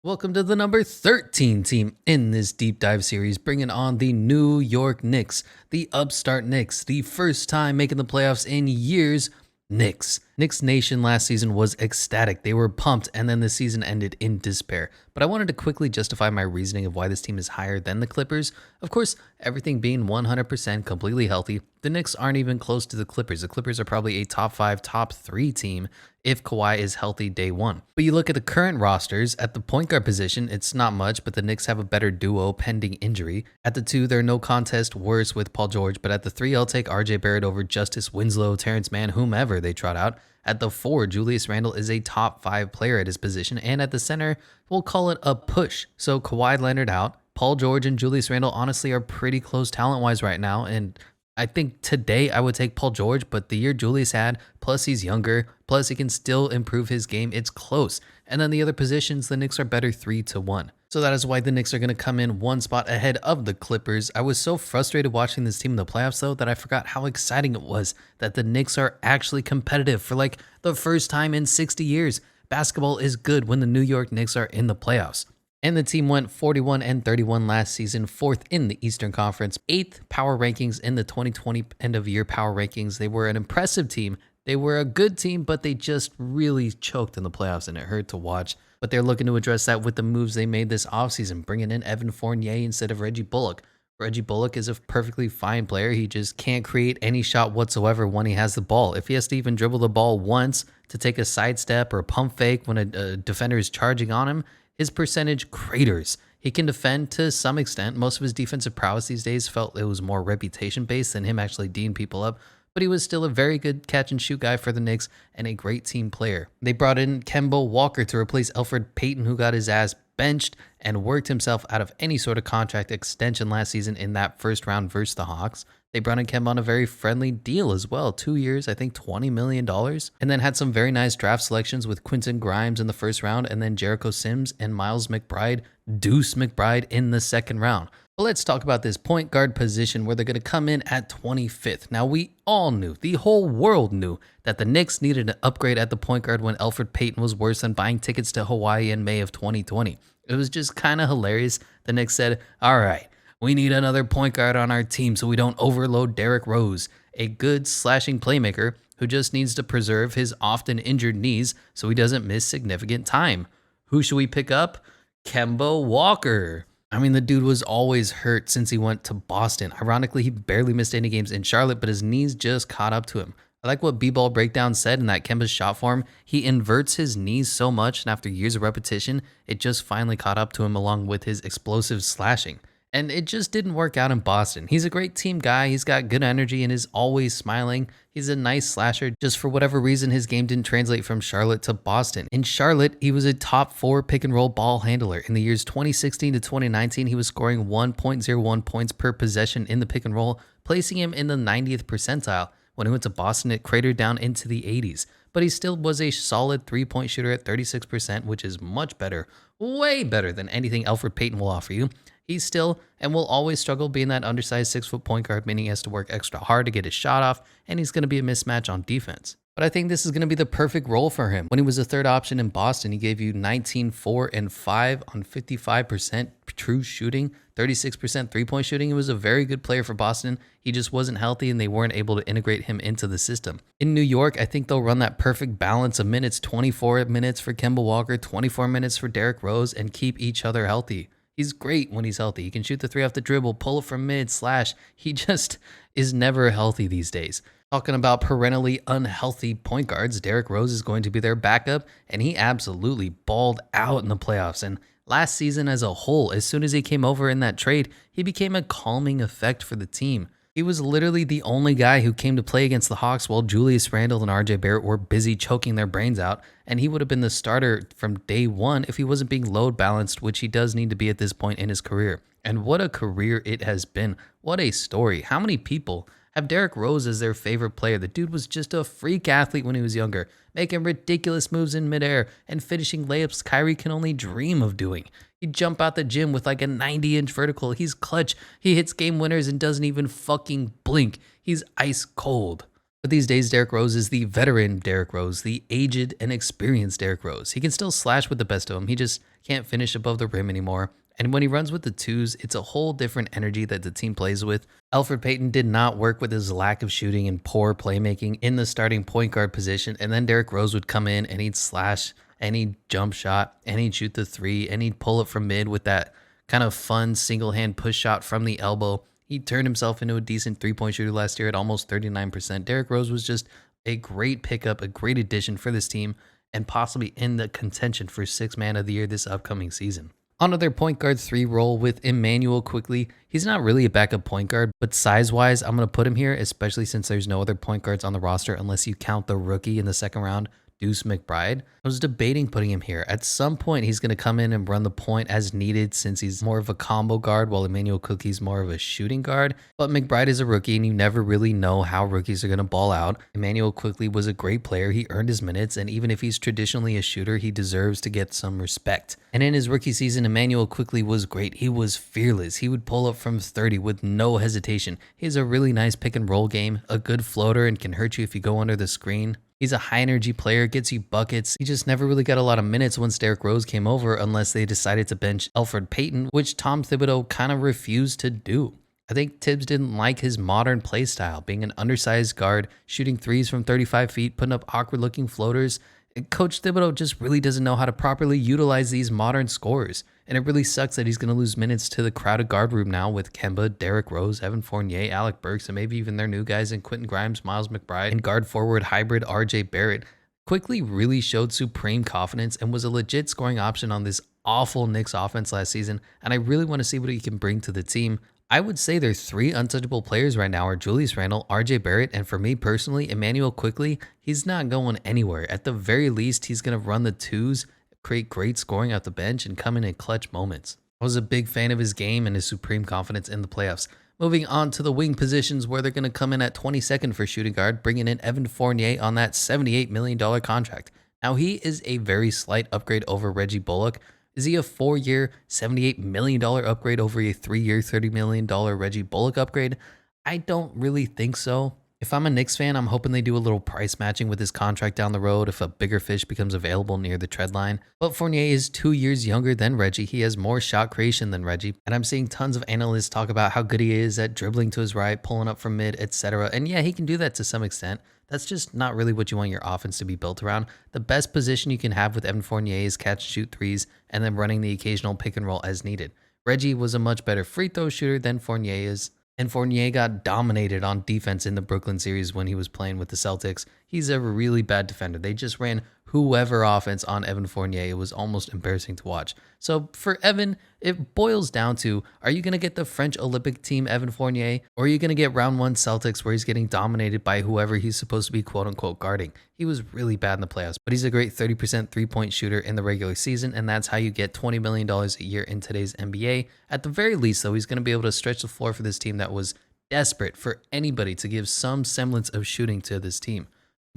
Welcome to the number 13 team in this deep dive series, bringing on the New York Knicks, the upstart Knicks, the first time making the playoffs in years. Knicks Nation last season was ecstatic. They were pumped, and then the season ended in despair. But I wanted to quickly justify my reasoning of why this team is higher than the Clippers. Of course, everything being 100% completely healthy, the Knicks aren't even close to the Clippers. The Clippers are probably a top 5, top 3 team if Kawhi is healthy day one. But you look at the current rosters, at the point guard position, it's not much, but the Knicks have a better duo pending injury. At the 2, they're no contest worse with Paul George, but at the 3, I'll take RJ Barrett over Justice Winslow, Terrence Mann, whomever they trot out. At the 4, Julius Randle is a top 5 player at his position, and at the center, we'll call it a push. So Kawhi Leonard out, Paul George and Julius Randle honestly are pretty close talent-wise right now, and I think today I would take Paul George, but the year Julius had, plus he's younger, plus he can still improve his game, it's close. And then the other positions, the Knicks are better 3-1. So that is why the Knicks are going to come in one spot ahead of the Clippers. I was so frustrated watching this team in the playoffs, though, that I forgot how exciting it was that the Knicks are actually competitive for like the first time in 60 years. Basketball is good when the New York Knicks are in the playoffs. And the team went 41-31 last season, 4th in the Eastern Conference, 8th power rankings in the 2020 end-of-year power rankings. They were an impressive team. They were a good team, but they just really choked in the playoffs, and it hurt to watch. But they're looking to address that with the moves they made this offseason, bringing in Evan Fournier instead of Reggie Bullock. Reggie Bullock is a perfectly fine player. He just can't create any shot whatsoever when he has the ball. If he has to even dribble the ball once to take a sidestep or a pump fake when a defender is charging on him, his percentage craters. He can defend to some extent. Most of his defensive prowess these days felt it was more reputation-based than him actually D'ing people up, but he was still a very good catch-and-shoot guy for the Knicks and a great team player. They brought in Kemba Walker to replace Elfrid Payton, who got his ass benched and worked himself out of any sort of contract extension last season in that first round versus the Hawks. They brought in Kemba on a very friendly deal as well, 2 years, I think $20 million, and then had some very nice draft selections with Quentin Grimes in the first round, and then Jericho Sims and Miles McBride, Deuce McBride in the second round. But let's talk about this point guard position where they're going to come in at 25th. Now, we all knew, the whole world knew, that the Knicks needed an upgrade at the point guard when Elfrid Payton was worse than buying tickets to Hawaii in May of 2020. It was just kind of hilarious. The Knicks said, all right, we need another point guard on our team so we don't overload Derrick Rose, a good slashing playmaker who just needs to preserve his often injured knees so he doesn't miss significant time. Who should we pick up? Kemba Walker. I mean, the dude was always hurt since he went to Boston. Ironically, he barely missed any games in Charlotte, but his knees just caught up to him. I like what B-Ball Breakdown said in that Kemba's shot form. He inverts his knees so much, and after years of repetition, it just finally caught up to him along with his explosive slashing. And it just didn't work out in Boston. He's a great team guy. He's got good energy and is always smiling. He's a nice slasher. Just for whatever reason, his game didn't translate from Charlotte to Boston. In Charlotte, he was a top 4 pick and roll ball handler. In the years 2016 to 2019, he was scoring 1.01 points per possession in the pick and roll, placing him in the 90th percentile. When he went to Boston, it cratered down into the 80s. But he still was a solid 3-point shooter at 36%, which is much better, way better than anything Elfrid Payton will offer you. He's still and will always struggle being that undersized 6-foot point guard, meaning he has to work extra hard to get his shot off, and he's going to be a mismatch on defense. But I think this is going to be the perfect role for him. When he was a third option in Boston, he gave you 19, 4, and 5 on 55% true shooting, 36% three-point shooting. He was a very good player for Boston. He just wasn't healthy, and they weren't able to integrate him into the system. In New York, I think they'll run that perfect balance of minutes, 24 minutes for Kemba Walker, 24 minutes for Derrick Rose, and keep each other healthy. He's great when he's healthy. He can shoot the 3 off the dribble, pull it from mid, slash. He just is never healthy these days. Talking about perennially unhealthy point guards, Derrick Rose is going to be their backup, and he absolutely balled out in the playoffs. And last season as a whole, as soon as he came over in that trade, he became a calming effect for the team. He was literally the only guy who came to play against the Hawks while Julius Randle and RJ Barrett were busy choking their brains out, and he would have been the starter from day one if he wasn't being load balanced, which he does need to be at this point in his career. And what a career it has been. What a story. How many people have Derrick Rose as their favorite player? The dude was just a freak athlete when he was younger, making ridiculous moves in midair and finishing layups Kyrie can only dream of doing. He'd jump out the gym with like a 90-inch vertical. He's clutch. He hits game winners and doesn't even fucking blink. He's ice cold. But these days, Derrick Rose is the veteran Derrick Rose, the aged and experienced Derrick Rose. He can still slash with the best of them. He just can't finish above the rim anymore. And when he runs with the twos, it's a whole different energy that the team plays with. Elfrid Payton did not work with his lack of shooting and poor playmaking in the starting point guard position. And then Derrick Rose would come in and he'd slash and he'd jump shot and he'd shoot the three and he'd pull it from mid with that kind of fun single hand push shot from the elbow. He turned himself into a decent 3-point shooter last year at almost 39%. Derrick Rose was just a great pickup, a great addition for this team, and possibly in the contention for sixth man of the year this upcoming season. Onto their point guard 3 role with Immanuel Quickley. He's not really a backup point guard, but size-wise, I'm going to put him here, especially since there's no other point guards on the roster unless you count the rookie in the second round, Deuce McBride. I was debating putting him here. At some point, he's going to come in and run the point as needed since he's more of a combo guard while Immanuel Quickley's more of a shooting guard. But McBride is a rookie and you never really know how rookies are going to ball out. Immanuel Quickley was a great player. He earned his minutes, and even if he's traditionally a shooter, he deserves to get some respect. And in his rookie season, Immanuel Quickley was great. He was fearless. He would pull up from 30 with no hesitation. He has a really nice pick and roll game, a good floater, and can hurt you if you go under the screen. He's a high-energy player, gets you buckets. He just never really got a lot of minutes once Derrick Rose came over unless they decided to bench Elfrid Payton, which Tom Thibodeau kind of refused to do. I think Tibbs didn't like his modern play style, being an undersized guard, shooting threes from 35 feet, putting up awkward-looking floaters. And Coach Thibodeau just really doesn't know how to properly utilize these modern scorers. And it really sucks that he's going to lose minutes to the crowded guard room now with Kemba, Derrick Rose, Evan Fournier, Alec Burks, and maybe even their new guys in Quentin Grimes, Miles McBride, and guard forward hybrid RJ Barrett. Quickley really showed supreme confidence and was a legit scoring option on this awful Knicks offense last season, and I really want to see what he can bring to the team. I would say their 3 untouchable players right now are Julius Randle, RJ Barrett, and for me personally, Immanuel Quickley. He's not going anywhere. At the very least, he's going to run the twos, create great scoring off the bench, and come in clutch moments. I was a big fan of his game and his supreme confidence in the playoffs. Moving on to the wing positions where they're going to come in at 22nd for shooting guard, bringing in Evan Fournier on that $78 million contract. Now, he is a very slight upgrade over Reggie Bullock. Is he a 4-year, $78 million upgrade over a 3-year, $30 million Reggie Bullock upgrade? I don't really think so. If I'm a Knicks fan, I'm hoping they do a little price matching with his contract down the road if a bigger fish becomes available near the trade line. But Fournier is 2 years younger than Reggie. He has more shot creation than Reggie. And I'm seeing tons of analysts talk about how good he is at dribbling to his right, pulling up from mid, etc. And yeah, he can do that to some extent. That's just not really what you want your offense to be built around. The best position you can have with Evan Fournier is catch and shoot threes and then running the occasional pick and roll as needed. Reggie was a much better free throw shooter than Fournier is. And Fournier got dominated on defense in the Brooklyn series when he was playing with the Celtics. He's a really bad defender. They just ran whoever offense on Evan Fournier. It was almost embarrassing to watch. So for Evan, it boils down to, are you going to get the French Olympic team Evan Fournier, or are you going to get round 1 Celtics where he's getting dominated by whoever he's supposed to be quote-unquote guarding? He was really bad in the playoffs, but he's a great 30% three-point shooter in the regular season, and that's how you get $20 million a year in today's NBA. At the very least, though, he's going to be able to stretch the floor for this team that was desperate for anybody to give some semblance of shooting to this team.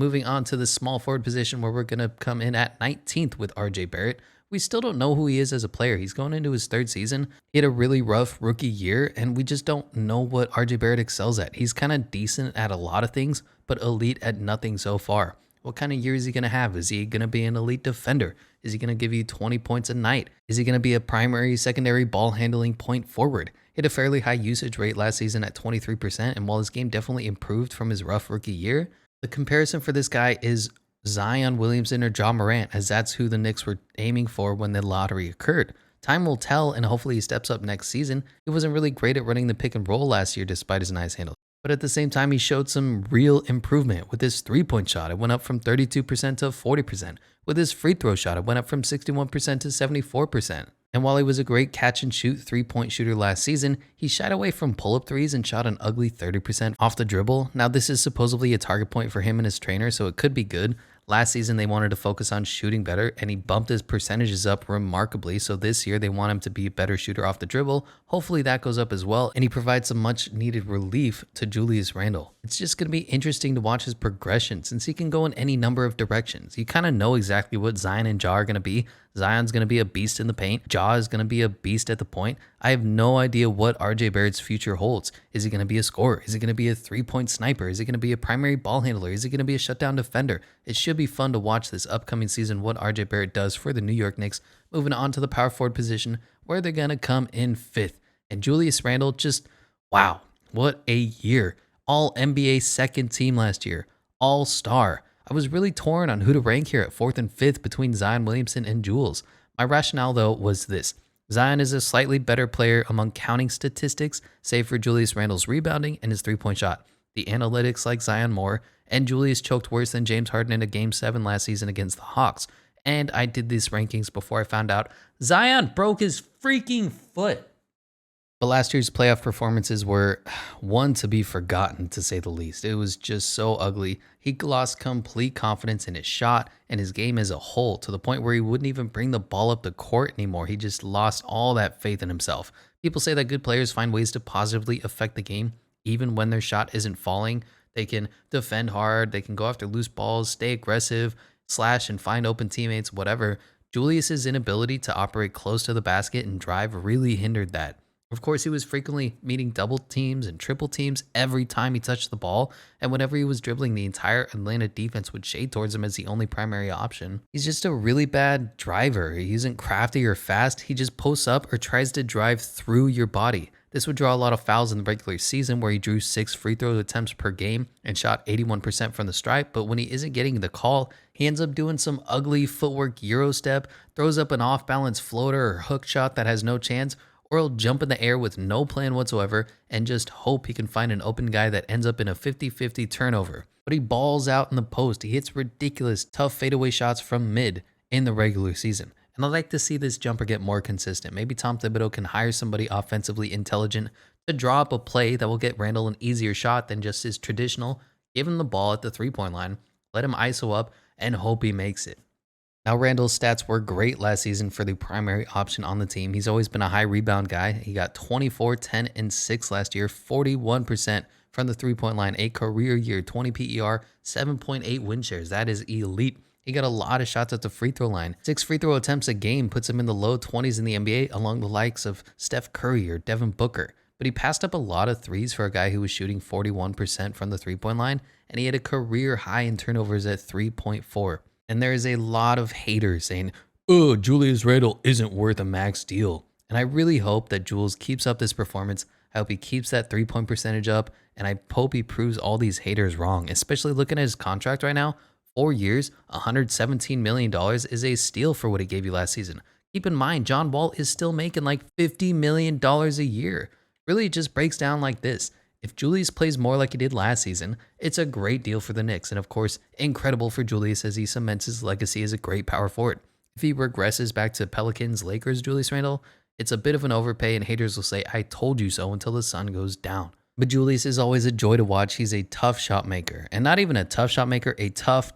Moving on to the small forward position where we're going to come in at 19th with RJ Barrett. We still don't know who he is as a player. He's going into his 3rd season. He had a really rough rookie year, and we just don't know what RJ Barrett excels at. He's kind of decent at a lot of things, but elite at nothing so far. What kind of year is he going to have? Is he going to be an elite defender? Is he going to give you 20 points a night? Is he going to be a primary, secondary ball handling point forward? He had a fairly high usage rate last season at 23%, and while his game definitely improved from his rough rookie year, the comparison for this guy is Zion Williamson or Ja Morant, as that's who the Knicks were aiming for when the lottery occurred. Time will tell, and hopefully he steps up next season. He wasn't really great at running the pick and roll last year despite his nice handle. But at the same time, he showed some real improvement. With his three-point shot, it went up from 32% to 40%. With his free throw shot, it went up from 61% to 74%. And while he was a great catch-and-shoot three-point shooter last season, he shied away from pull-up threes and shot an ugly 30% off the dribble. Now, this is supposedly a target point for him and his trainer, so it could be good. Last season, they wanted to focus on shooting better, and he bumped his percentages up remarkably. So this year, they want him to be a better shooter off the dribble. Hopefully that goes up as well, and he provides some much-needed relief to Julius Randle. It's just going to be interesting to watch his progression since he can go in any number of directions. You kind of know exactly what Zion and Ja are going to be. Zion's going to be a beast in the paint. Ja is going to be a beast at the point. I have no idea what RJ Barrett's future holds. Is he going to be a scorer? Is he going to be a three-point sniper? Is he going to be a primary ball handler? Is he going to be a shutdown defender? It should be fun to watch this upcoming season what RJ Barrett does for the New York Knicks. Moving on to the power forward position where they're going to come in fifth. And Julius Randle, just wow, what a year. All NBA second team last year. All-star. I was really torn on who to rank here at fourth and fifth between Zion Williamson and Jules. My rationale, though, was this. Zion is a slightly better player among counting statistics, save for Julius Randle's rebounding and his three-point shot. The analytics like Zion more, and Julius choked worse than James Harden in a Game 7 last season against the Hawks. And I did these rankings before I found out Zion broke his freaking foot. But last year's playoff performances were one to be forgotten, to say the least. It was just so ugly. He lost complete confidence in his shot and his game as a whole, to the point where he wouldn't even bring the ball up the court anymore. He just lost all that faith in himself. People say that good players find ways to positively affect the game, even when their shot isn't falling. They can defend hard, they can go after loose balls, stay aggressive, slash and find open teammates, whatever. Julius's inability to operate close to the basket and drive really hindered that. Of course, he was frequently meeting double teams and triple teams every time he touched the ball, and whenever he was dribbling, the entire Atlanta defense would shade towards him as the only primary option. He's just a really bad driver. He isn't crafty or fast. He just posts up or tries to drive through your body. This would draw a lot of fouls in the regular season, where he drew 6 free throw attempts per game and shot 81% from the stripe, but when he isn't getting the call, he ends up doing some ugly footwork Euro step, throws up an off-balance floater or hook shot that has no chance, or he'll jump in the air with no plan whatsoever and just hope he can find an open guy that ends up in a 50-50 turnover. But he balls out in the post. He hits ridiculous, tough fadeaway shots from mid in the regular season. And I'd like to see this jumper get more consistent. Maybe Tom Thibodeau can hire somebody offensively intelligent to draw up a play that will get Randle an easier shot than just his traditional, give him the ball at the three-point line, let him ISO up, and hope he makes it. Now, Randle's stats were great last season for the primary option on the team. He's always been a high rebound guy. He got 24, 10, and 6 last year, 41% from the three-point line, a career year, 20 PER, 7.8 win shares. That is elite. He got a lot of shots at the free throw line. 6 free throw attempts a game puts him in the low 20s in the NBA, along the likes of Steph Curry or Devin Booker. But he passed up a lot of threes for a guy who was shooting 41% from the three-point line, and he had a career high in turnovers at 3.4. And there is a lot of haters saying, oh, Julius Randle isn't worth a max deal. And I really hope that Jules keeps up this performance. I hope he keeps that three-point percentage up, and I hope he proves all these haters wrong, especially looking at his contract right now. 4 years, $117 million is a steal for what he gave you last season. Keep in mind, John Wall is still making like $50 million a year. Really, it just breaks down like this. If Julius plays more like he did last season, it's a great deal for the Knicks, and of course, incredible for Julius as he cements his legacy as a great power forward. If he regresses back to Pelicans, Lakers, Julius Randle, it's a bit of an overpay, and haters will say, I told you so, until the sun goes down. But Julius is always a joy to watch. He's a tough shot maker, and not even a tough shot maker, a tough,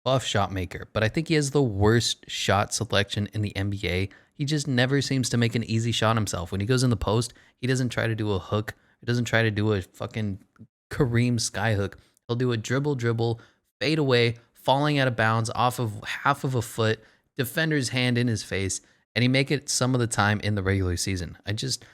buff shot maker. But I think he has the worst shot selection in the NBA. He just never seems to make an easy shot himself. When he goes in the post, he doesn't try to do a hook. He doesn't try to do a fucking Kareem skyhook. He'll do a dribble, fade away, falling out of bounds off of half of a foot, defender's hand in his face, and he make it some of the time in the regular season. I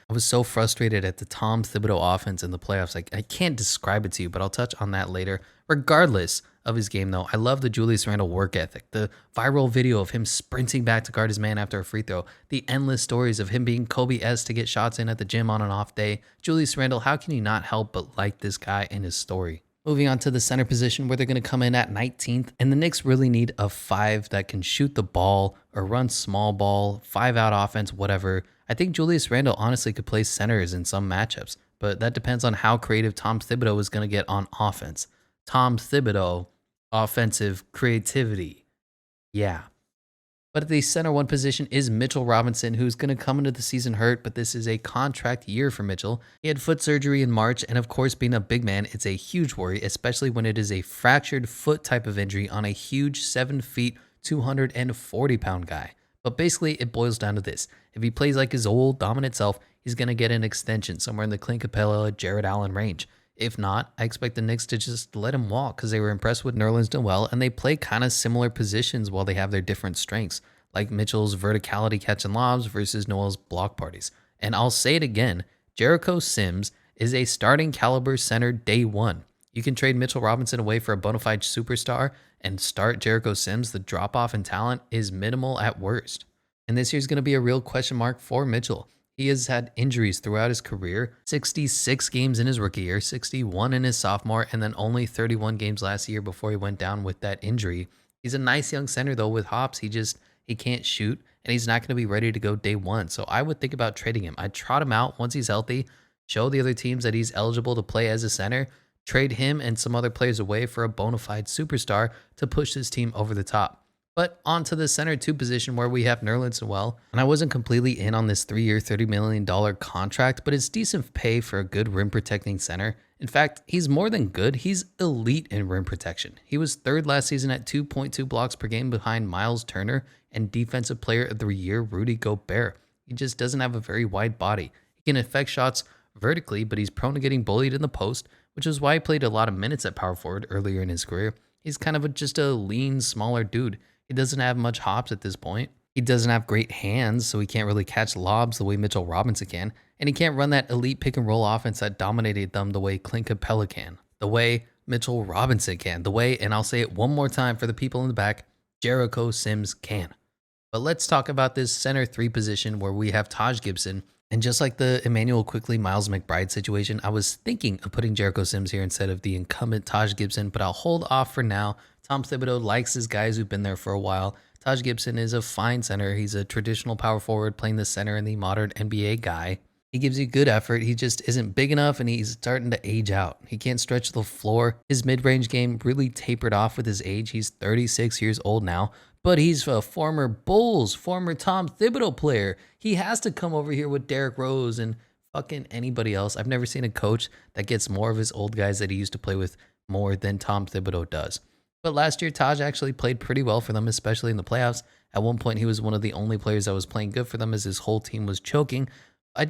was so frustrated at the Tom Thibodeau offense in the playoffs. I can't describe it to you, but I'll touch on that later. Regardless of his game, though, I love the Julius Randle work ethic, the viral video of him sprinting back to guard his man after a free throw, the endless stories of him being Kobe-esque to get shots in at the gym on an off day. Julius Randle, how can you not help but like this guy and his story? Moving on to the center position, where they're going to come in at 19th, and the Knicks really need a 5 that can shoot the ball or run small ball, 5-out offense, whatever. I think Julius Randle honestly could play centers in some matchups, but that depends on how creative Tom Thibodeau is going to get on offense. Tom Thibodeau, offensive creativity. Yeah. But at the center one position is Mitchell Robinson, who's going to come into the season hurt, but this is a contract year for Mitchell. He had foot surgery in March, and of course, being a big man, it's a huge worry, especially when it is a fractured foot type of injury on a huge 7 feet, 240-pound guy. But basically, it boils down to this. If he plays like his old dominant self, he's going to get an extension somewhere in the Clint Capella, Jared Allen range. If not, I expect the Knicks to just let him walk because they were impressed with Nerlens Noel, and they play kind of similar positions while they have their different strengths. like Mitchell's verticality catching lobs versus Noel's block parties. And I'll say it again, Jericho Sims is a starting caliber center day one. You can trade Mitchell Robinson away for a bona fide superstar and start Jericho Sims. The drop off in talent is minimal at worst. And this year's going to be a real question mark for Mitchell. He has had injuries throughout his career, 66 games in his rookie year, 61 in his sophomore, and then only 31 games last year before he went down with that injury. He's a nice young center though with hops. He can't shoot and he's not going to be ready to go day one. So I would think about trading him. I'd trot him out once he's healthy, show the other teams that he's eligible to play as a center, trade him and some other players away for a bona fide superstar to push this team over the top. But onto the center 2 position where we have Nerlens Noel. And I wasn't completely in on this 3-year, $30 million contract, but it's decent pay for a good rim protecting center. In fact, he's more than good. He's elite in rim protection. He was 3rd last season at 2.2 blocks per game behind Miles Turner and Defensive Player of the Year Rudy Gobert. He just doesn't have a very wide body. He can affect shots vertically, but he's prone to getting bullied in the post, which is why he played a lot of minutes at power forward earlier in his career. He's kind of just a lean, smaller dude. He doesn't have much hops at this point. He doesn't have great hands, so he can't really catch lobs the way Mitchell Robinson can. And he can't run that elite pick and roll offense that dominated them the way Clint Capella can, the way Mitchell Robinson can, the way, and I'll say it one more time for the people in the back, Jericho Sims can. But let's talk about this center 3 position where we have Taj Gibson. And just like the Emmanuel Quickly, Miles McBride situation, I was thinking of putting Jericho Sims here instead of the incumbent Taj Gibson, but I'll hold off for now. Tom Thibodeau likes his guys who've been there for a while. Taj Gibson is a fine center. He's a traditional power forward playing the center in the modern NBA guy. He gives you good effort. He just isn't big enough and he's starting to age out. He can't stretch the floor. His mid-range game really tapered off with his age. He's 36 years old now, but he's a former Bulls, former Tom Thibodeau player. He has to come over here with Derrick Rose and fucking anybody else. I've never seen a coach that gets more of his old guys that he used to play with more than Tom Thibodeau does. But last year, Taj actually played pretty well for them, especially in the playoffs. At one point, he was one of the only players that was playing good for them as his whole team was choking. I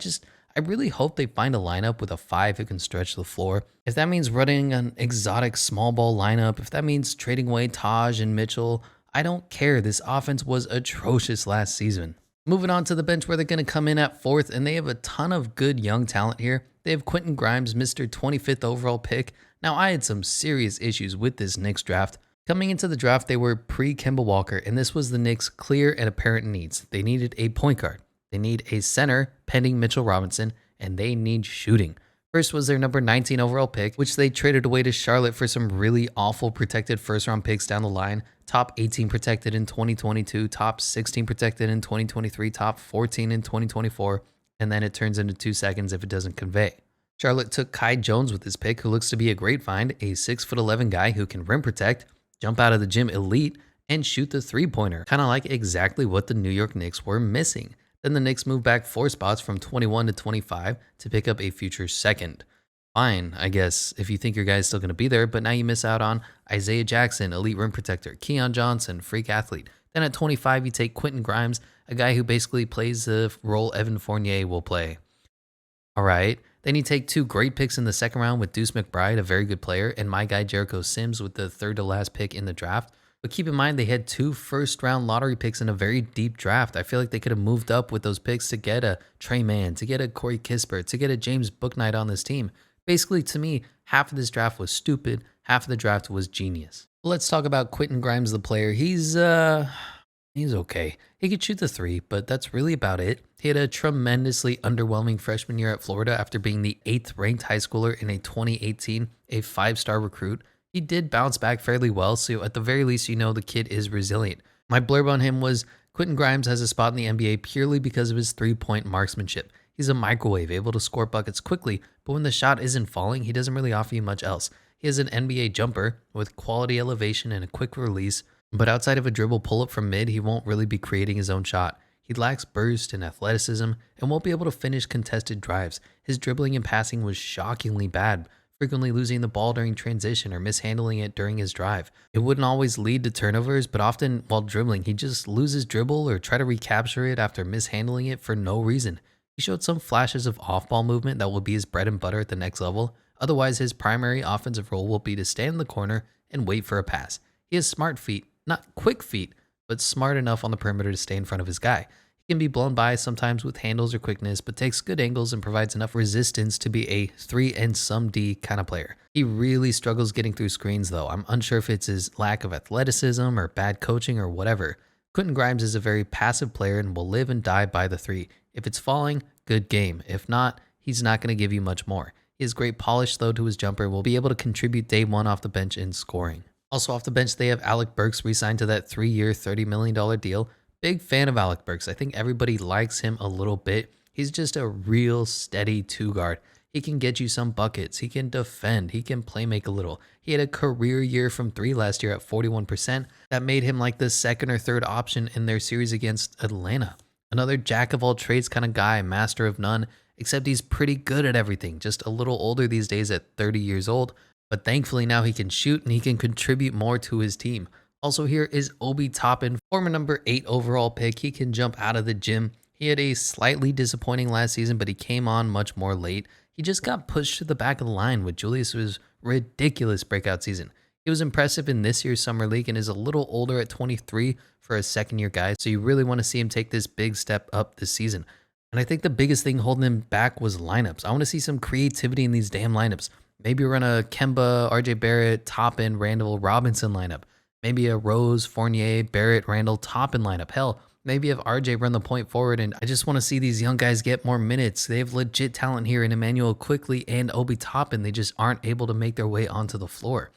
really hope they find a lineup with a 5 who can stretch the floor. If that means running an exotic small ball lineup, if that means trading away Taj and Mitchell, I don't care. This offense was atrocious last season. Moving on to the bench where they're going to come in at 4th, and they have a ton of good young talent here. They have Quentin Grimes, Mr. 25th overall pick. Now, I had some serious issues with this Knicks draft. Coming into the draft, they were pre-Kemba Walker, and this was the Knicks' clear and apparent needs. They needed a point guard. They need a center, pending Mitchell Robinson, and they need shooting. First was their number 19 overall pick, which they traded away to Charlotte for some really awful protected first-round picks down the line. Top 18 protected in 2022, top 16 protected in 2023, top 14 in 2024, and then it turns into 2 seconds if it doesn't convey. Charlotte took Kai Jones with this pick, who looks to be a great find, a 6'11" guy who can rim protect, jump out of the gym elite, and shoot the three-pointer. Kind of like exactly what the New York Knicks were missing. Then the Knicks moved back 4 spots from 21 to 25 to pick up a future second. Fine, I guess, if you think your guy's still going to be there, but now you miss out on Isaiah Jackson, elite rim protector, Keon Johnson, freak athlete. Then at 25, you take Quentin Grimes, a guy who basically plays the role Evan Fournier will play. All right. Then you take 2 great picks in the second round with Deuce McBride, a very good player, and my guy Jericho Sims with the 3rd to last pick in the draft. But keep in mind, they had 2 first-round lottery picks in a very deep draft. I feel like they could have moved up with those picks to get a Trey Mann, to get a Corey Kispert, to get a James Bouknight on this team. Basically, to me, half of this draft was stupid, half of the draft was genius. Let's talk about Quentin Grimes, the player. He's okay. He could shoot the 3, but that's really about it. He had a tremendously underwhelming freshman year at Florida after being the 8th ranked high schooler in a 2018, a 5-star recruit. He did bounce back fairly well, so at the very least, you know the kid is resilient. My blurb on him was, Quentin Grimes has a spot in the NBA purely because of his 3-point marksmanship. He's a microwave, able to score buckets quickly, but when the shot isn't falling, he doesn't really offer you much else. He has an NBA jumper with quality elevation and a quick release, but outside of a dribble pull-up from mid, he won't really be creating his own shot. He lacks burst and athleticism and won't be able to finish contested drives. His dribbling and passing was shockingly bad, frequently losing the ball during transition or mishandling it during his drive. It wouldn't always lead to turnovers, but often while dribbling, he'd just lose his dribble or try to recapture it after mishandling it for no reason. He showed some flashes of off-ball movement that will be his bread and butter at the next level. Otherwise, his primary offensive role will be to stand in the corner and wait for a pass. He has smart feet, not quick feet, but smart enough on the perimeter to stay in front of his guy. He can be blown by sometimes with handles or quickness, but takes good angles and provides enough resistance to be a 3 and some D kind of player. He really struggles getting through screens though. I'm unsure if it's his lack of athleticism or bad coaching or whatever. Quentin Grimes is a very passive player and will live and die by the 3. If it's falling, good game. If not, he's not going to give you much more. He has great polish though to his jumper, will be able to contribute day one off the bench in scoring. Also off the bench, they have Alec Burks re-signed to that 3-year, $30 million deal. Big fan of Alec Burks. I think everybody likes him a little bit. He's just a real steady 2-guard. He can get you some buckets. He can defend. He can play make a little. He had a career year from 3 last year at 41%. That made him like the second or third option in their series against Atlanta. Another jack of all trades kind of guy, master of none, except he's pretty good at everything. Just a little older these days at 30 years old. But thankfully now he can shoot and he can contribute more to his team. Also here is Obi Toppin, former number 8 overall pick. He can jump out of the gym. He had a slightly disappointing last season, but he came on much more late. He just got pushed to the back of the line with Julius's ridiculous breakout season. He was impressive in this year's Summer League and is a little older at 23 for a second-year guy, so you really want to see him take this big step up this season. And I think the biggest thing holding him back was lineups. I want to see some creativity in these damn lineups. Maybe run a Kemba, RJ Barrett, Toppin, Randall, Robinson lineup. Maybe a Rose, Fournier, Barrett, Randall, Toppin lineup. Hell, maybe have RJ run the point forward, and I just want to see these young guys get more minutes. They have legit talent here in Emmanuel Quickley and Obi Toppin. They just aren't able to make their way onto the floor.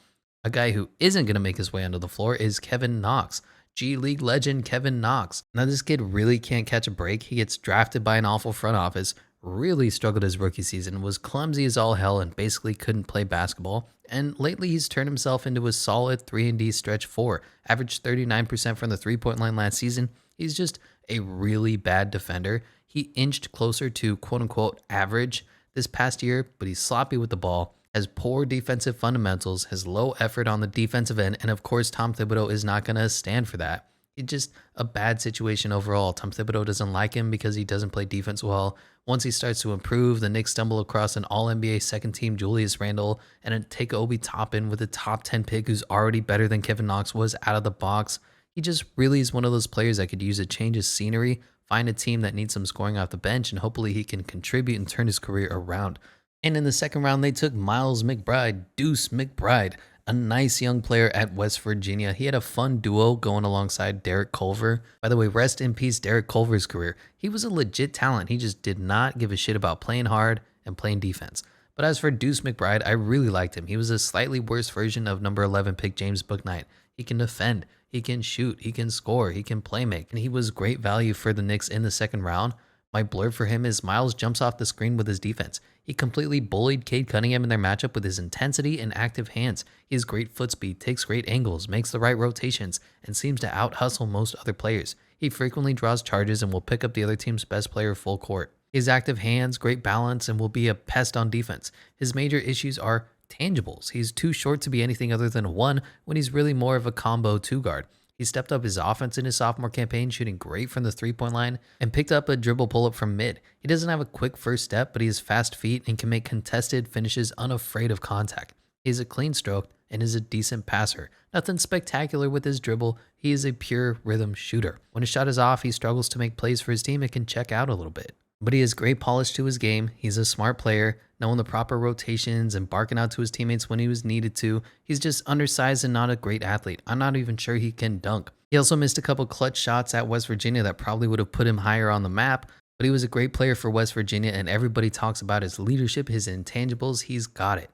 A guy who isn't going to make his way onto the floor is Kevin Knox. G League legend Kevin Knox. Now this kid really can't catch a break. He gets drafted by an awful front office, really struggled his rookie season, was clumsy as all hell, and basically couldn't play basketball. And lately he's turned himself into a solid 3-and-D stretch 4, averaged 39% from the 3-point line last season. He's just a really bad defender. He inched closer to quote-unquote average this past year, but he's sloppy with the ball, has poor defensive fundamentals, has low effort on the defensive end, and of course Tom Thibodeau is not going to stand for that. It's just a bad situation overall. Tom Thibodeau doesn't like him because he doesn't play defense well. Once he starts to improve, the Knicks stumble across an All-NBA second-team Julius Randle and take Obi Toppin with a top 10 pick who's already better than Kevin Knox was out of the box. He just really is one of those players that could use a change of scenery, find a team that needs some scoring off the bench, and hopefully he can contribute and turn his career around. And in the second round, they took Miles McBride, Deuce McBride, a nice young player at West Virginia. He had a fun duo going alongside Derek Culver. By the way, rest in peace, Derek Culver's career. He was a legit talent. He just did not give a shit about playing hard and playing defense. But as for Deuce McBride, I really liked him. He was a slightly worse version of number 11 pick James Bouknight. He can defend, he can shoot, he can score, he can play make, and he was great value for the Knicks in the second round. My blurb for him is Miles jumps off the screen with his defense. He completely bullied Cade Cunningham in their matchup with his intensity and active hands. He has great foot speed, takes great angles, makes the right rotations, and seems to out-hustle most other players. He frequently draws charges and will pick up the other team's best player full court. His active hands, great balance, and will be a pest on defense. His major issues are tangibles. He's too short to be anything other than a 1 when he's really more of a combo 2-guard. He stepped up his offense in his sophomore campaign, shooting great from the 3-point line, and picked up a dribble pull-up from mid. He doesn't have a quick first step, but he has fast feet and can make contested finishes unafraid of contact. He is a clean stroke and is a decent passer. Nothing spectacular with his dribble. He is a pure rhythm shooter. When his shot is off, he struggles to make plays for his team and can check out a little bit. But he has great polish to his game. He's a smart player, knowing the proper rotations and barking out to his teammates when he was needed to. He's just undersized and not a great athlete. I'm not even sure he can dunk. He also missed a couple clutch shots at West Virginia that probably would have put him higher on the map, but he was a great player for West Virginia, and everybody talks about his leadership, his intangibles. He's got it.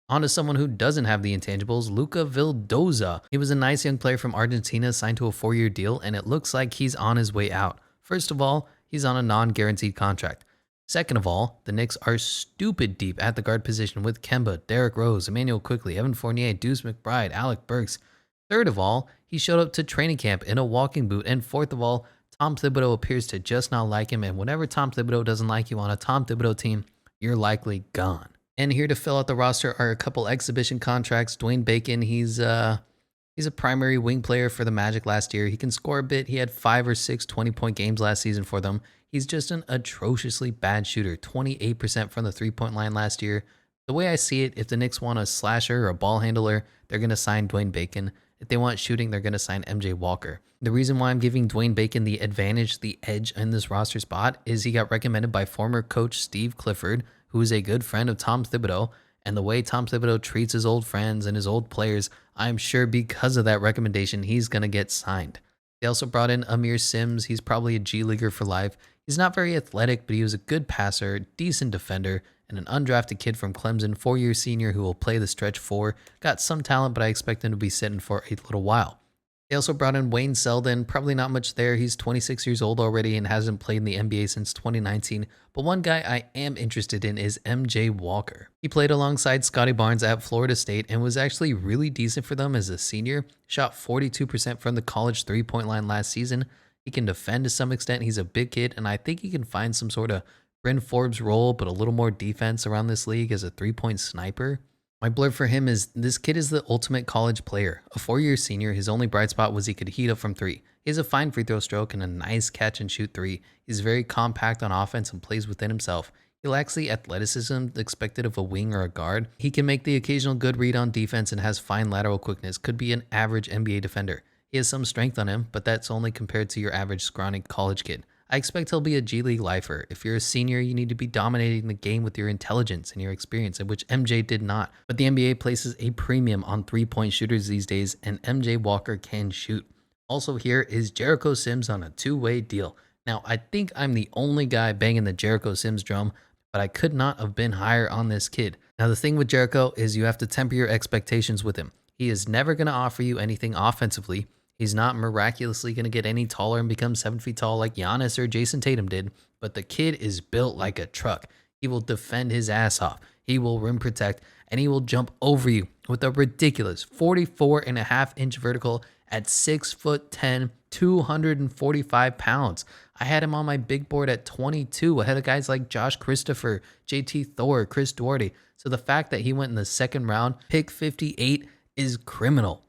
On to someone who doesn't have the intangibles, Luca Vildoza. He was a nice young player from Argentina, signed to a 4-year deal, and it looks like he's on his way out. First of all, he's on a non-guaranteed contract. Second of all, the Knicks are stupid deep at the guard position with Kemba, Derrick Rose, Emmanuel Quickley, Evan Fournier, Deuce McBride, Alec Burks. Third of all, he showed up to training camp in a walking boot. And fourth of all, Tom Thibodeau appears to just not like him. And whenever Tom Thibodeau doesn't like you on a Tom Thibodeau team, you're likely gone. And here to fill out the roster are a couple exhibition contracts. Dwayne Bacon, he's a primary wing player for the Magic last year. He can score a bit. He had 5 or 6 20-point games last season for them. He's just an atrociously bad shooter, 28% from the 3-point line last year. The way I see it, if the Knicks want a slasher or a ball handler, they're going to sign Dwayne Bacon. If they want shooting, they're going to sign MJ Walker. The reason why I'm giving Dwayne Bacon the advantage, the edge in this roster spot is he got recommended by former coach Steve Clifford, who is a good friend of Tom Thibodeau. And the way Tom Thibodeau treats his old friends and his old players, I'm sure because of that recommendation, he's going to get signed. They also brought in Amir Sims. He's probably a G Leaguer for life. He's not very athletic, but he was a good passer, decent defender, and an undrafted kid from Clemson, 4-year senior who will play the stretch 4. Got some talent, but I expect him to be sitting for a little while. They also brought in Wayne Selden. Probably not much there. He's 26 years old already and hasn't played in the NBA since 2019. But one guy I am interested in is MJ Walker. He played alongside Scotty Barnes at Florida State and was actually really decent for them as a senior. Shot 42% from the college three-point line last season. He can defend to some extent. He's a big kid, and I think he can find some sort of Bryn Forbes role, but a little more defense around this league as a three-point sniper. My blurb for him is this kid is the ultimate college player. A 4-year senior, his only bright spot was he could heat up from 3. He has a fine free throw stroke and a nice catch and shoot 3. He's very compact on offense and plays within himself. He lacks the athleticism expected of a wing or a guard. He can make the occasional good read on defense and has fine lateral quickness. Could be an average NBA defender. He has some strength on him, but that's only compared to your average scrawny college kid. I expect he'll be a G League lifer. If you're a senior, you need to be dominating the game with your intelligence and your experience, which MJ did not. But the NBA places a premium on three-point shooters these days, and MJ Walker can shoot. Also here is Jericho Sims on a 2-way deal. Now, I think I'm the only guy banging the Jericho Sims drum, but I could not have been higher on this kid. Now, the thing with Jericho is you have to temper your expectations with him. He is never going to offer you anything offensively. He's not miraculously going to get any taller and become 7 feet tall like Giannis or Jason Tatum did, but the kid is built like a truck. He will defend his ass off. He will rim protect, and he will jump over you with a ridiculous 44.5-inch vertical at 6'10", 245 pounds. I had him on my big board at 22, ahead of guys like Josh Christopher, JT Thor, Chris Duarte. So the fact that he went in the second round, pick 58, is criminal.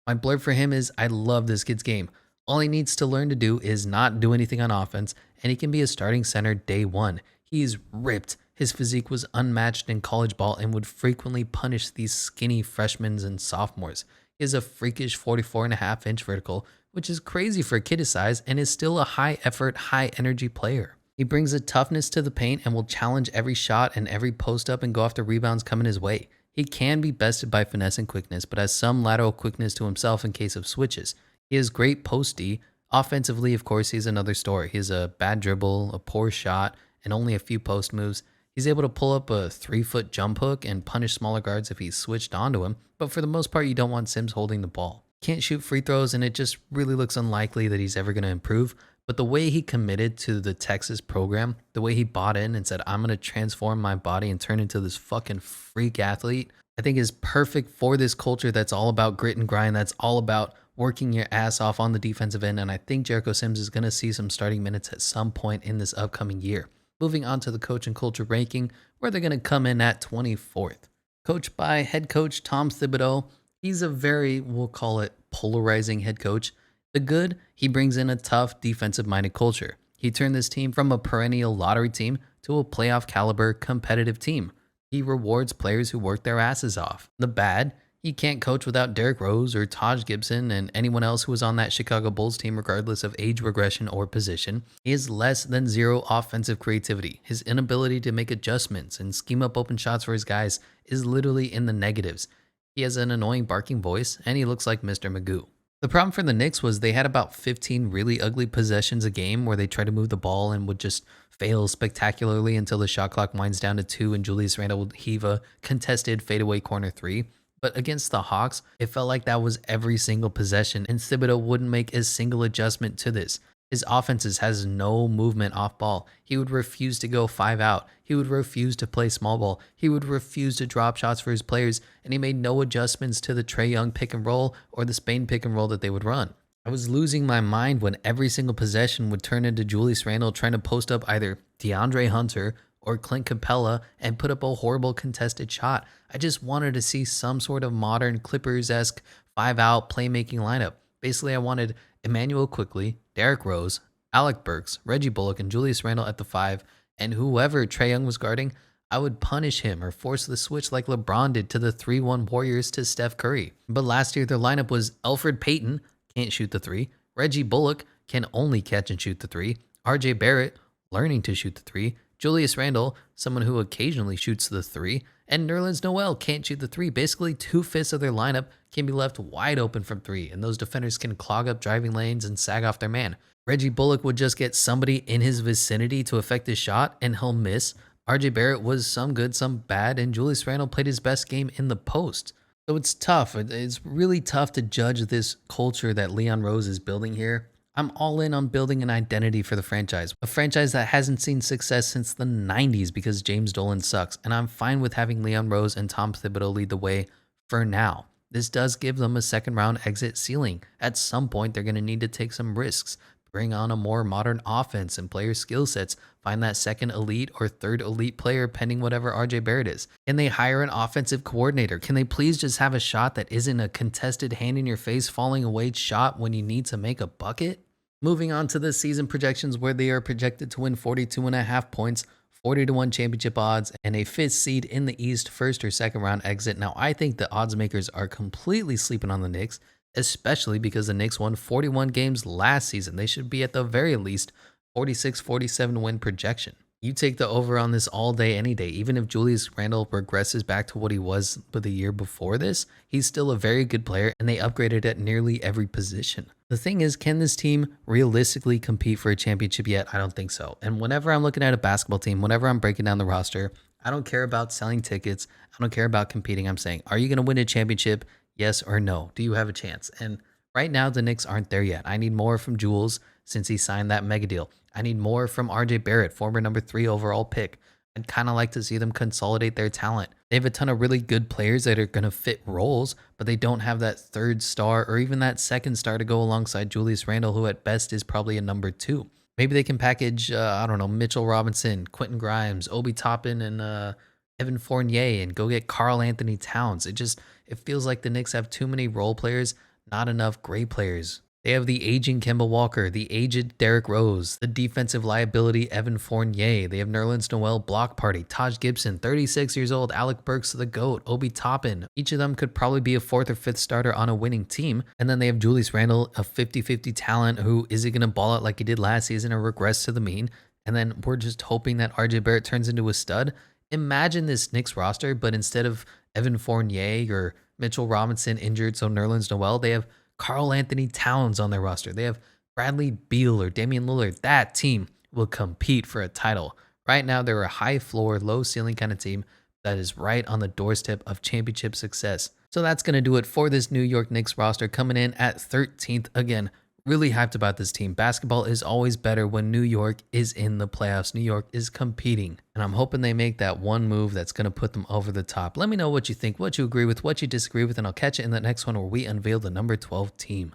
My blurb for him is I love this kid's game. All he needs to learn to do is not do anything on offense, and he can be a starting center day one. He's ripped. His physique was unmatched in college ball and would frequently punish these skinny freshmen and sophomores. He has a freakish 44.5-inch vertical, which is crazy for a kid his size, and is still a high-effort, high-energy player. He brings a toughness to the paint and will challenge every shot and every post-up and go after rebounds coming his way. He can be bested by finesse and quickness, but has some lateral quickness to himself in case of switches. He has great post D. Offensively, of course, he's another story. He has a bad dribble, a poor shot, and only a few post moves. He's able to pull up a 3-foot jump hook and punish smaller guards if he's switched onto him, but for the most part, you don't want Sims holding the ball. Can't shoot free throws, and it just really looks unlikely that he's ever going to improve. But the way he committed to the Texas program, the way he bought in and said, I'm going to transform my body and turn into this fucking freak athlete, I think is perfect for this culture that's all about grit and grind, that's all about working your ass off on the defensive end. And I think Jericho Sims is going to see some starting minutes at some point in this upcoming year. Moving on to the coach and culture ranking, where they're going to come in at 24th. Coached by head coach Tom Thibodeau. He's a very, we'll call it, polarizing head coach. The good, he brings in a tough, defensive-minded culture. He turned this team from a perennial lottery team to a playoff caliber competitive team. He rewards players who work their asses off. The bad, he can't coach without Derrick Rose or Taj Gibson and anyone else who was on that Chicago Bulls team regardless of age regression or position. He has less than zero offensive creativity. His inability to make adjustments and scheme up open shots for his guys is literally in the negatives. He has an annoying barking voice, and he looks like Mr. Magoo. The problem for the Knicks was they had about 15 really ugly possessions a game where they tried to move the ball and would just fail spectacularly until the shot clock winds down to 2 and Julius Randle would heave a contested fadeaway corner 3. But against the Hawks, it felt like that was every single possession, and Thibodeau wouldn't make a single adjustment to this. His offenses has no movement off ball. He would refuse to go 5 out. He would refuse to play small ball. He would refuse to drop shots for his players, and he made no adjustments to the Trae Young pick and roll or the Spain pick and roll that they would run. I was losing my mind when every single possession would turn into Julius Randle trying to post up either DeAndre Hunter or Clint Capella and put up a horrible contested shot. I just wanted to see some sort of modern Clippers-esque 5-out playmaking lineup. Basically, I wanted Emmanuel Quickley, Derrick Rose, Alec Burks, Reggie Bullock, and Julius Randle at the 5, and whoever Trae Young was guarding, I would punish him or force the switch like LeBron did to the 3-1 Warriors to Steph Curry. But last year, their lineup was Elfrid Payton, can't shoot the three, Reggie Bullock, can only catch and shoot the three, RJ Barrett, learning to shoot the three, Julius Randle, someone who occasionally shoots the three, and Nerlens Noel can't shoot the three. Basically, 2/5 of their lineup can be left wide open from three, and those defenders can clog up driving lanes and sag off their man. Reggie Bullock would just get somebody in his vicinity to affect his shot, and he'll miss. RJ Barrett was some good, some bad, and Julius Randle played his best game in the post. So it's tough. It's really tough to judge this culture that Leon Rose is building here. I'm all in on building an identity for the franchise, a franchise that hasn't seen success since the 90s because James Dolan sucks, and I'm fine with having Leon Rose and Tom Thibodeau lead the way for now. This does give them a second round exit ceiling. At some point, they're going to need to take some risks, bring on a more modern offense and player skill sets, find that second elite or third elite player pending whatever RJ Barrett is. Can they hire an offensive coordinator? Can they please just have a shot that isn't a contested hand in your face falling away shot when you need to make a bucket? Moving on to the season projections, where they are projected to win 42.5 points, 40-1 championship odds, and a 5th seed in the East, first or second round exit. Now, I think the odds makers are completely sleeping on the Knicks, especially because the Knicks won 41 games last season. They should be at the very least 46-47 win projection. You take the over on this all day, any day. Even if Julius Randle regresses back to what he was the year before this, he's still a very good player, and they upgraded at nearly every position. The thing is, can this team realistically compete for a championship yet? I don't think so. And whenever I'm looking at a basketball team, whenever I'm breaking down the roster, I don't care about selling tickets. I don't care about competing. I'm saying, are you going to win a championship? Yes or no? Do you have a chance? And right now, the Knicks aren't there yet. I need more from Jules since he signed that mega deal. I need more from RJ Barrett, former number 3 overall pick. I'd kind of like to see them consolidate their talent. They have a ton of really good players that are going to fit roles, but they don't have that third star or even that second star to go alongside Julius Randle, who at best is probably a number 2. Maybe they can package, Mitchell Robinson, Quentin Grimes, Obi Toppin, and Evan Fournier, and go get Karl Anthony Towns. It feels like the Knicks have too many role players, not enough great players. They have the aging Kemba Walker, the aged Derrick Rose, the defensive liability Evan Fournier. They have Nerlens Noel, Block Party, Taj Gibson, 36 years old, Alec Burks the GOAT, Obi Toppin. Each of them could probably be a 4th or 5th starter on a winning team. And then they have Julius Randle, a 50-50 talent who is he going to ball out like he did last season or regress to the mean. And then we're just hoping that RJ Barrett turns into a stud. Imagine this Knicks roster, but instead of Evan Fournier or Mitchell Robinson injured, so Nerlens Noel, they have Karl Anthony Towns on their roster. They have Bradley Beal or Damian Lillard. That team will compete for a title. Right now, they're a high floor, low ceiling kind of team that is right on the doorstep of championship success. So that's going to do it for this New York Knicks roster, coming in at 13th. Again, really hyped about this team. Basketball is always better when New York is in the playoffs. New York is competing. And I'm hoping they make that one move that's going to put them over the top. Let me know what you think, what you agree with, what you disagree with, and I'll catch you in the next one where we unveil the number 12 team.